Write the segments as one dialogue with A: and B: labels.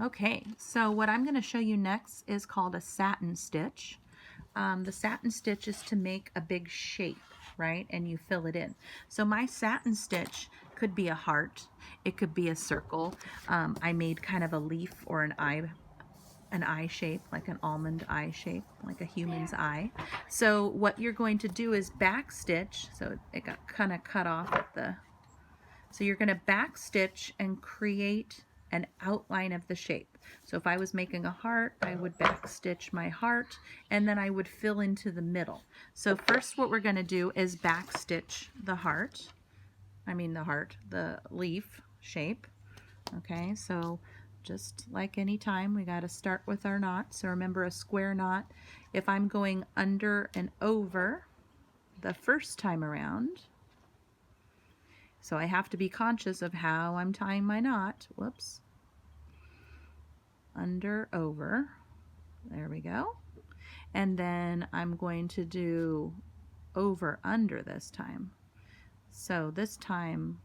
A: Okay, so what I'm going to show you next is called a satin stitch. The satin stitch is to make a big shape, right? And you fill it in. So my satin stitch could be a heart. It could be a circle. I made kind of a leaf or an eye shape, like an almond eye shape, like a human's eye. So what you're going to do is back stitch. So it got kind of cut off at the... So you're going to back stitch and create an outline of the shape. So if I was making a heart, I would back stitch my heart and then I would fill into the middle. So first what we're going to do is back stitch the heart. The leaf shape. Okay, so just like any time, we got to start with our knot. So remember, a square knot, if I'm going under and over the first time around, so I have to be conscious of how I'm tying my knot. Whoops. Under, over. There we go. And then I'm going to do over, under this time. So this time,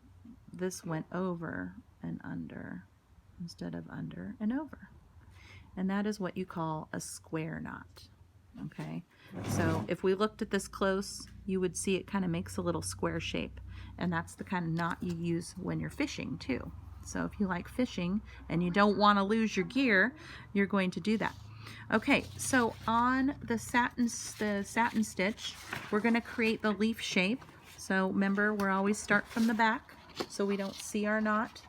A: this went over and under instead of under and over. And that is what you call a square knot. Okay, so if we looked at this close, you would see it kind of makes a little square shape, and that's the kind of knot you use when you're fishing too. So if you like fishing and you don't want to lose your gear, you're going to do that. Okay, so on the satin stitch, we're going to create the leaf shape. So remember, we're always start from the back so we don't see our knot.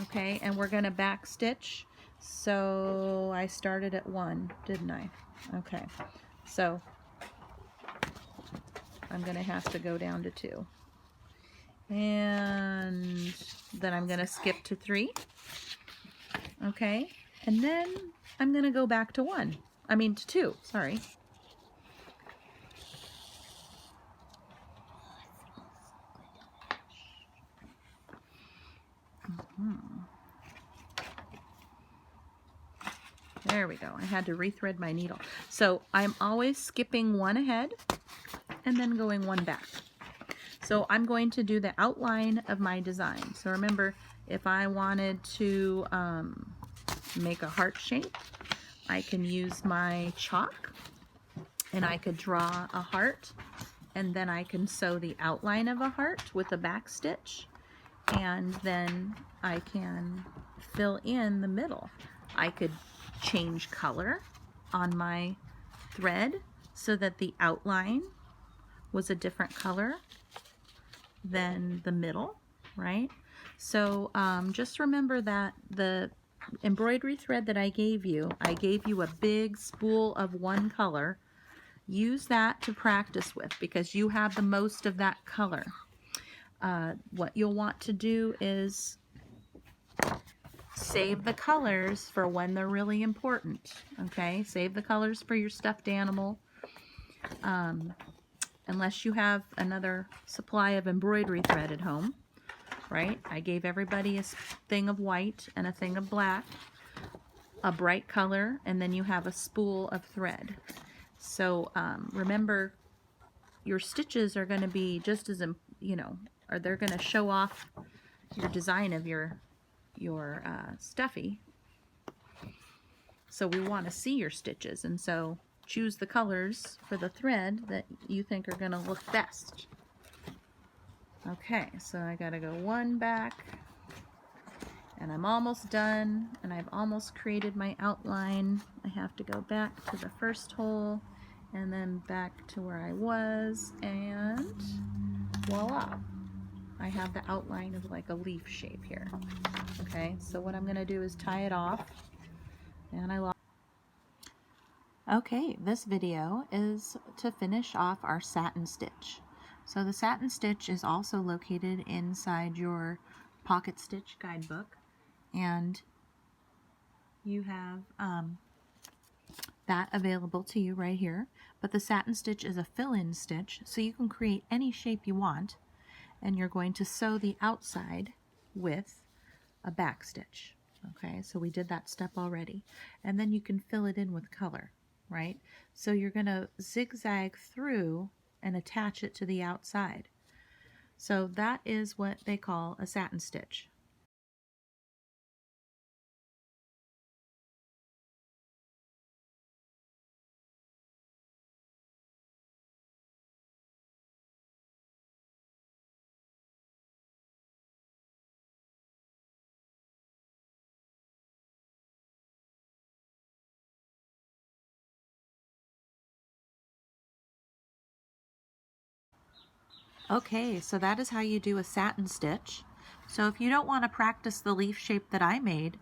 A: Okay, and we're going to back stitch. So I started at 1, didn't I? Okay, so I'm going to have to go down to 2. And then I'm going to skip to 3. Okay, and then I'm going to go back to 2, sorry. There we go. I had to rethread my needle. So I'm always skipping 1 ahead and then going 1 back. So I'm going to do the outline of my design. So remember, if I wanted to make a heart shape, I can use my chalk and I could draw a heart, and then I can sew the outline of a heart with a back stitch, and then I can fill in the middle. I could change color on my thread so that the outline was a different color than the middle, right? So just remember that the embroidery thread that I gave you a big spool of one color. Use that to practice with because you have the most of that color. What you'll want to do is save the colors for when they're really important, okay? Save the colors for your stuffed animal. Unless you have another supply of embroidery thread at home, right? I gave everybody a thing of white and a thing of black, a bright color, and then you have a spool of thread. So remember, your stitches are going to be just as, or they're going to show off your design of your stuffy. So we want to see your stitches, and so choose the colors for the thread that you think are going to look best. Okay, so I got to go 1 back, and I'm almost done, and I've almost created my outline. I have to go back to the first hole, and then back to where I was, and voila! I have the outline of like a leaf shape here. Okay, so what I'm going to do is tie it off, and I lost. Okay, this video is to finish off our satin stitch. So the satin stitch is also located inside your pocket stitch guidebook, and you have that available to you right here. But the satin stitch is a fill-in stitch, so you can create any shape you want, and you're going to sew the outside with a back stitch. Okay, so we did that step already, and then you can fill it in with color, right? So you're going to zigzag through and attach it to the outside. So that is what they call a satin stitch. Okay, so that is how you do a satin stitch. So if you don't want to practice the leaf shape that I made,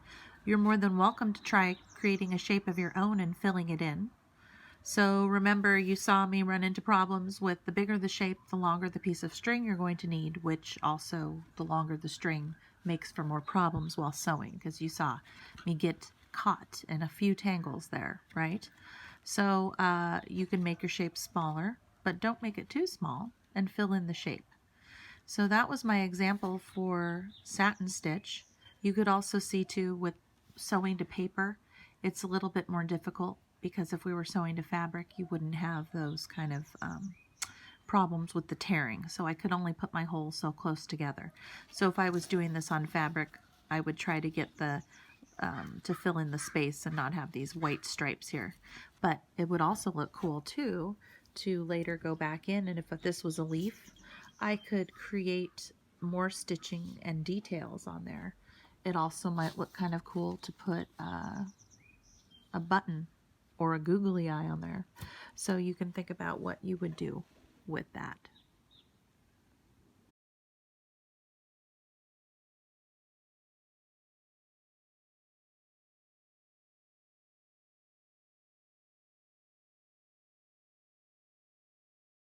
A: you're more than welcome to try creating a shape of your own and filling it in. So remember, you saw me run into problems with the bigger the shape, the longer the piece of string you're going to need, which also the longer the string makes for more problems while sewing, because you saw me get caught in a few tangles there, right? So you can make your shape smaller, but don't make it too small, and fill in the shape. So that was my example for satin stitch. You could also see too with sewing to paper, it's a little bit more difficult because if we were sewing to fabric, you wouldn't have those kind of problems with the tearing. So I could only put my holes so close together. So if I was doing this on fabric, I would try to get the to fill in the space and not have these white stripes here. But it would also look cool too to later go back in, and if this was a leaf, I could create more stitching and details on there. It also might look kind of cool to put a button or a googly eye on there. So you can think about what you would do with that.